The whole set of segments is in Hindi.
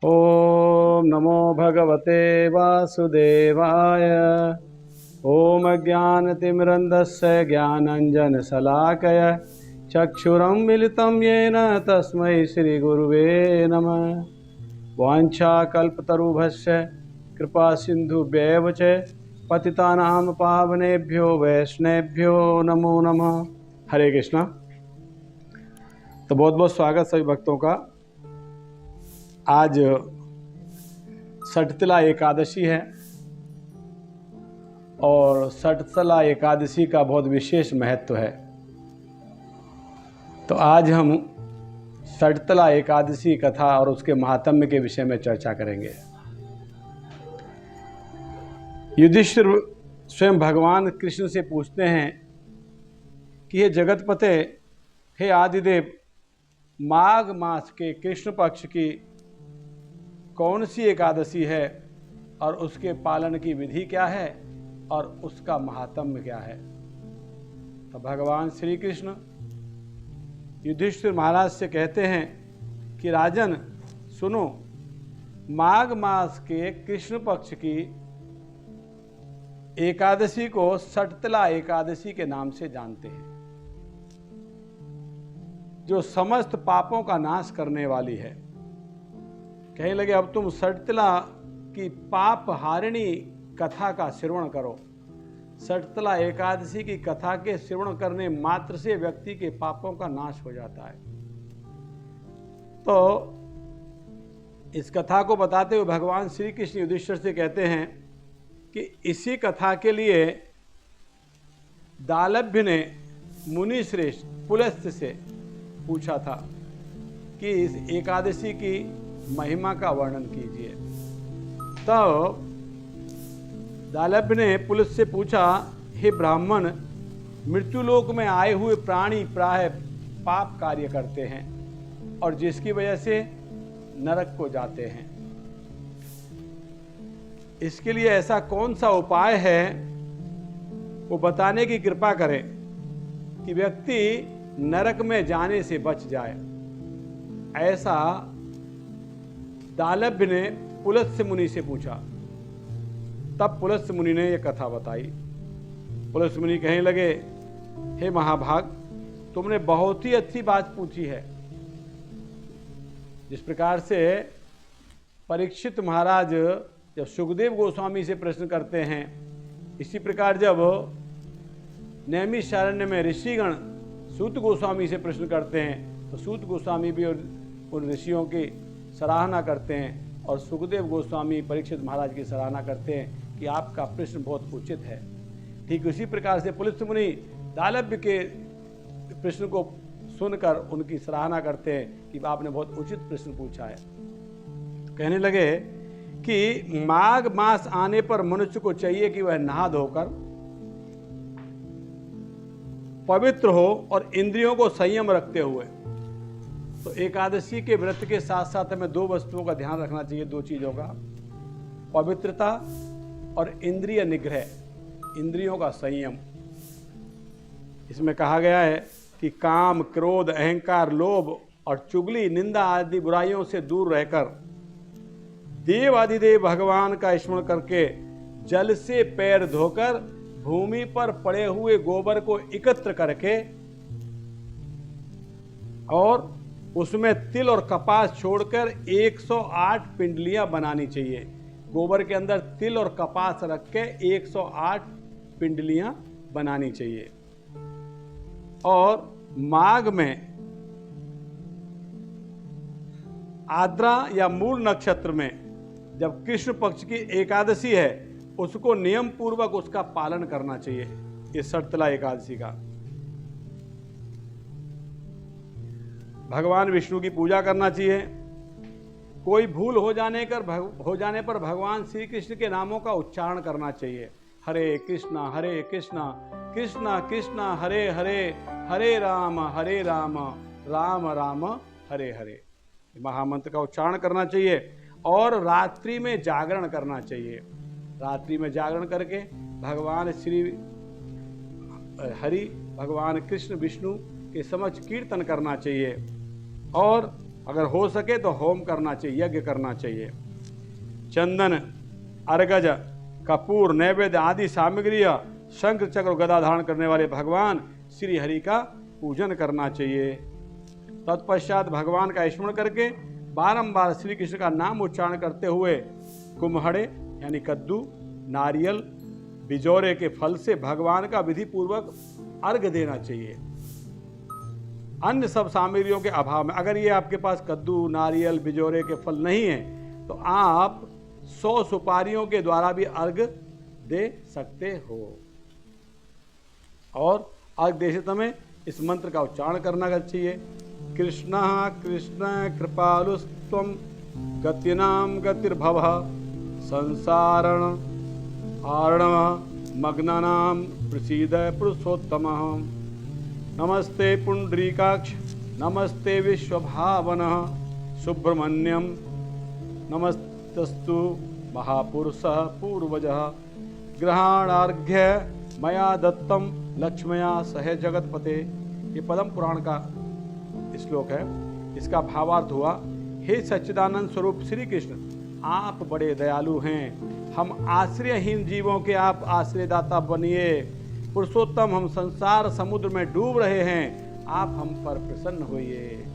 ओम नमो भगवते वासुदेवाय। ओम अज्ञानतिमिरन्धस्य ज्ञानञ्जनशलाकय चक्षुरुन्मिलितं येन तस्मै श्रीगुरुवे नमः। वाञ्छाकल्पतरुभ्यश्च कृपासिन्धुभ्येव च पतितानां पावनेभ्यो वैष्णवेभ्यो नमो नमः। हरे कृष्णा। तो बहुत बहुत स्वागत सभी भक्तों का। आज सठतला एकादशी है और सठतला एकादशी का बहुत विशेष महत्व है। तो आज हम सठतला एकादशी कथा और उसके महात्म्य के विषय में चर्चा करेंगे। युधिष्ठिर स्वयं भगवान कृष्ण से पूछते हैं कि हे जगतपते, हे आदिदेव, माघ मास के कृष्ण पक्ष की कौन सी एकादशी है और उसके पालन की विधि क्या है और उसका महात्म्य क्या है। तो भगवान श्री कृष्ण युधिष्ठिर महाराज से कहते हैं कि राजन सुनो, माघ मास के कृष्ण पक्ष की एकादशी को सठतला एकादशी के नाम से जानते हैं, जो समस्त पापों का नाश करने वाली है। कहने लगे अब तुम सठतला की पाप हारिणी कथा का श्रवण करो। सठतला एकादशी की कथा के श्रवण करने मात्र से व्यक्ति के पापों का नाश हो जाता है। तो इस कथा को बताते हुए भगवान श्री कृष्ण युधिष्ठिर से कहते हैं कि इसी कथा के लिए दालभ्य ने मुनि श्रेष्ठ पुलस्त्य से पूछा था कि इस एकादशी की महिमा का वर्णन कीजिए। तो दालभ्य ने पुलिस से पूछा, हे ब्राह्मण, मृत्युलोक में आए हुए प्राणी प्राय पाप कार्य करते हैं और जिसकी वजह से नरक को जाते हैं। इसके लिए ऐसा कौन सा उपाय है वो बताने की कृपा करें कि व्यक्ति नरक में जाने से बच जाए। ऐसा दालभ्य ने पुलस्त्य मुनि से पूछा। तब पुलस्त्य मुनि ने यह कथा बताई। पुलस्त्य मुनि कहने लगे, हे महाभाग, तुमने बहुत ही अच्छी बात पूछी है। जिस प्रकार से परीक्षित महाराज जब सुखदेव गोस्वामी से प्रश्न करते हैं, इसी प्रकार जब नैमिषारण्य में ऋषिगण सूत गोस्वामी से प्रश्न करते हैं तो सूत गोस्वामी भी उन ऋषियों की सराहना करते हैं और सुखदेव गोस्वामी परीक्षित महाराज की सराहना करते हैं कि आपका प्रश्न बहुत उचित है। ठीक उसी प्रकार से पुलस्त्य मुनि दालभ्य के प्रश्न को सुनकर उनकी सराहना करते हैं कि आपने बहुत उचित प्रश्न पूछा है। कहने लगे कि माघ मास आने पर मनुष्य को चाहिए कि वह नहा धोकर पवित्र हो और इंद्रियों को संयम रखते हुए। तो एकादशी के व्रत के साथ साथ हमें दो वस्तुओं का ध्यान रखना चाहिए, दो चीजों का, पवित्रता और इंद्रिय निग्रह, इंद्रियों का संयम। इसमें कहा गया है कि काम, क्रोध, अहंकार, लोभ और चुगली, निंदा आदि बुराइयों से दूर रहकर देव आदिदेव भगवान का स्मरण करके जल से पैर धोकर भूमि पर पड़े हुए गोबर को एकत्र करके और उसमें तिल और कपास छोड़कर 108 पिंडलियां बनानी चाहिए। गोबर के अंदर तिल और कपास रख के 108 पिंडलियां बनानी चाहिए। और माघ में आद्रा या मूल नक्षत्र में जब कृष्ण पक्ष की एकादशी है, उसको नियम पूर्वक उसका पालन करना चाहिए। इस सठतला एकादशी का भगवान विष्णु की पूजा करना चाहिए। कोई भूल हो जाने पर भगवान श्री कृष्ण के नामों का उच्चारण करना चाहिए। हरे कृष्णा कृष्णा कृष्णा हरे हरे, हरे राम राम राम हरे हरे, महामंत्र का उच्चारण करना चाहिए। और रात्रि में जागरण करना चाहिए। रात्रि में जागरण करके भगवान श्री हरि, भगवान कृष्ण विष्णु के समक्ष कीर्तन करना चाहिए। और अगर हो सके तो होम करना चाहिए, यज्ञ करना चाहिए। चंदन, अर्गज, कपूर, नैवेद्य आदि सामग्री, शंख चक्र गदा धारण करने वाले भगवान श्री हरि का पूजन करना चाहिए। तत्पश्चात भगवान का स्मरण करके बारंबार श्री कृष्ण का नाम उच्चारण करते हुए कुम्हड़े यानी कद्दू, नारियल, बिजौरे के फल से भगवान का विधि पूर्वक अर्घ देना चाहिए। अन्य सब सामग्रियों के अभाव में, अगर ये आपके पास कद्दू, नारियल, बिजौरे के फल नहीं है तो आप 100 सुपारियों के द्वारा भी अर्घ दे सकते हो। और अर्घ देते समय इस मंत्र का उच्चारण करना चाहिए। कृष्ण कृष्ण कृपालुस्त्वं गतिनाम गतिर्भवः संसारण आर्णव मग्नानाम प्रसीद पुरुषोत्तमः। नमस्ते पुंडरीकाक्ष, नमस्ते विश्वभावनः सुब्रह्मण्यम, नमस्तस्तु महापुरुषः पूर्वजः। ग्रहणार्घ्य मया दत्तम लक्ष्मया सह जगतपते। ये पद्म पुराण का श्लोक है। इसका भावार्थ हुआ, हे सच्चिदानंद स्वरूप श्री कृष्ण, आप बड़े दयालु हैं। हम आश्रयहीन जीवों के आप आश्रयदाता बनिए। पुरुषोत्तम, हम संसार समुद्र में डूब रहे हैं, आप हम पर प्रसन्न होइए।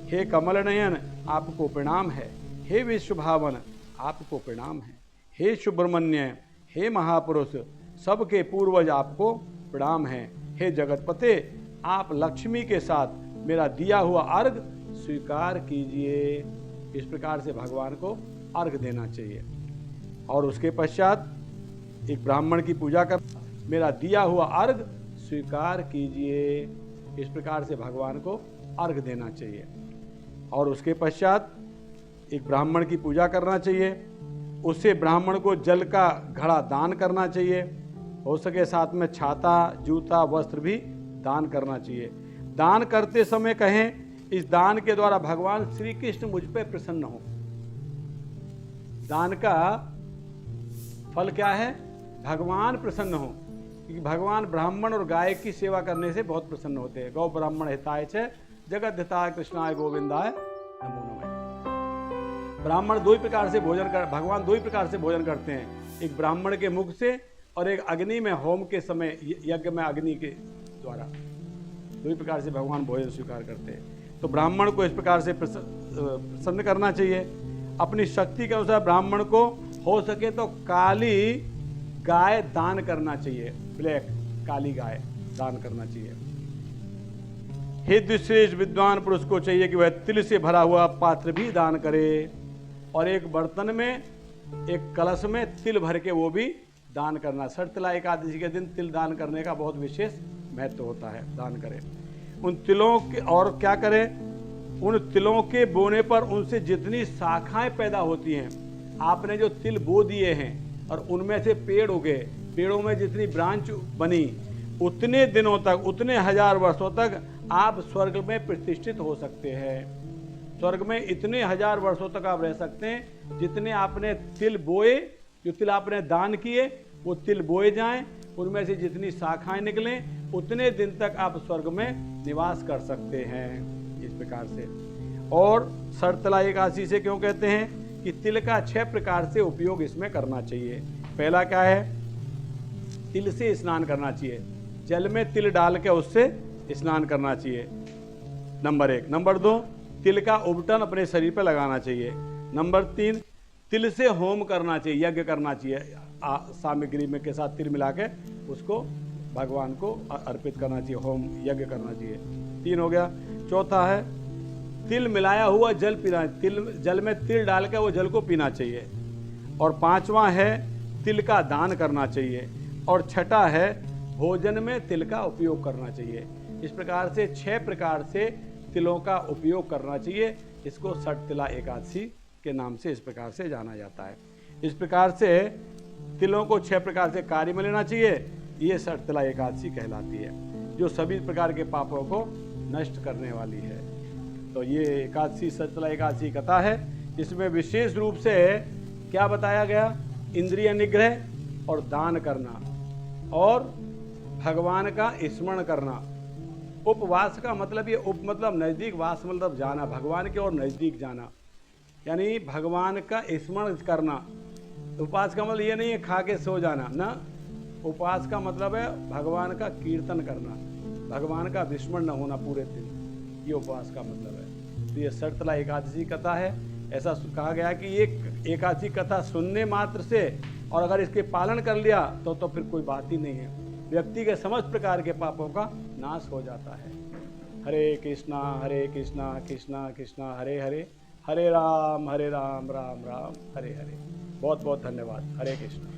हे कमल नयन, आपको प्रणाम है। हे विश्वभावन, आपको प्रणाम है। हे सुब्रह्मण्य, हे महापुरुष, सबके पूर्वज, आपको प्रणाम है। हे जगतपते, आप लक्ष्मी के साथ मेरा दिया हुआ अर्घ स्वीकार कीजिए। इस प्रकार से भगवान को अर्घ देना चाहिए। और उसके पश्चात एक ब्राह्मण की पूजा कर, मेरा दिया हुआ अर्घ स्वीकार कीजिए। इस प्रकार से भगवान को अर्घ देना चाहिए। और उसके पश्चात एक ब्राह्मण की पूजा करना चाहिए। उससे ब्राह्मण को जल का घड़ा दान करना चाहिए। हो सके साथ में छाता, जूता, वस्त्र भी दान करना चाहिए। दान करते समय कहें, इस दान के द्वारा भगवान श्री कृष्ण मुझ पर प्रसन्न हो। दान का फल क्या है? भगवान प्रसन्न हो। क्योंकि भगवान ब्राह्मण और गाय की सेवा करने से बहुत प्रसन्न होते हैं। गौ ब्राह्मण हिताय च जगत हिताय कृष्णाय गोविंदाय नमो नमः। ब्राह्मण दो ही प्रकार से भोजन कर, भगवान दो ही प्रकार से भोजन करते हैं, एक ब्राह्मण के मुख से और एक अग्नि में होम के समय, यज्ञ में अग्नि के द्वारा। दो ही प्रकार से भगवान भोजन स्वीकार करते हैं। तो ब्राह्मण को इस प्रकार से प्रसन्न करना चाहिए। अपनी शक्ति के अनुसार ब्राह्मण को हो सके तो काली गाय दान करना चाहिए। ब्लैक, काली गाय दान करना चाहिए। हे द्विश्रेष्ठ विद्वान पुरुष को चाहिए कि वह तिल से भरा हुआ पात्र भी दान करे और एक बर्तन में, एक कलश में तिल भर के वो भी दान करना। शर्तला एकादशी के दिन तिल दान करने का बहुत विशेष महत्व होता है। दान करें उन तिलों के। और क्या करें? उन तिलों के बोने पर उनसे जितनी शाखाएं पैदा होती हैं, आपने जो तिल बो दिए हैं और उनमें से पेड़ उगे, पेड़ों में जितनी ब्रांच बनी, उतने दिनों तक, उतने 1000 वर्षों तक आप स्वर्ग में प्रतिष्ठित हो सकते हैं। स्वर्ग में इतने 1000 वर्षों तक आप रह सकते हैं जितने आपने तिल बोए, जो तिल आपने दान किए वो तिल बोए जाएं, उनमें से जितनी शाखाएं निकलें, उतने दिन तक आप स्वर्ग में निवास कर सकते हैं। इस प्रकार से। और शर्तला एकादशी से क्यों कहते हैं कि तिल का 6 प्रकार से उपयोग इसमें करना चाहिए। पहला क्या है? तिल से स्नान करना चाहिए। जल में तिल डाल के उससे स्नान करना चाहिए, नंबर 1। नंबर 2, तिल का उबटन अपने शरीर पर लगाना चाहिए। नंबर 3, तिल से होम करना चाहिए, यज्ञ करना चाहिए। सामग्री में के साथ तिल मिला के उसको भगवान को अर्पित करना चाहिए, होम यज्ञ करना चाहिए। 3 हो गया। चौथा है तिल मिलाया हुआ जल पीना, जल में तिल डाल के वो जल को पीना चाहिए। और 5वां है तिल का दान करना चाहिए। और 6ठा है भोजन में तिल का उपयोग करना चाहिए। इस प्रकार से 6 प्रकार से तिलों का उपयोग करना चाहिए। इसको षटतिला एकादशी के नाम से इस प्रकार से जाना जाता है। इस प्रकार से तिलों को 6 प्रकार से कार्य में लेना चाहिए। ये षटतिला एकादशी कहलाती है, जो सभी प्रकार के पापों को नष्ट करने वाली है। तो ये एकादशी षटतिला एकादशी कथा है। इसमें विशेष रूप से क्या बताया गया? इंद्रिय निग्रह और दान करना और भगवान का स्मरण करना, उपवास का मतलब ये उप मतलब नज़दीक, वास मतलब जाना, भगवान के और नज़दीक जाना, यानी भगवान का स्मरण करना। उपवास का मतलब ये नहीं है खा के सो जाना ना, उपवास का मतलब है भगवान का कीर्तन करना, भगवान का विस्मरण न होना पूरे दिन, ये उपवास का मतलब है। तो ये शर्तला एकादशी कथा है। ऐसा कहा गया कि ये एकादशी कथा सुनने मात्र से और अगर इसके पालन कर लिया तो फिर कोई बात ही नहीं है, व्यक्ति के समस्त प्रकार के पापों का नाश हो जाता है। हरे कृष्णा कृष्णा कृष्णा हरे हरे, हरे राम राम राम हरे हरे। बहुत बहुत धन्यवाद। हरे कृष्णा।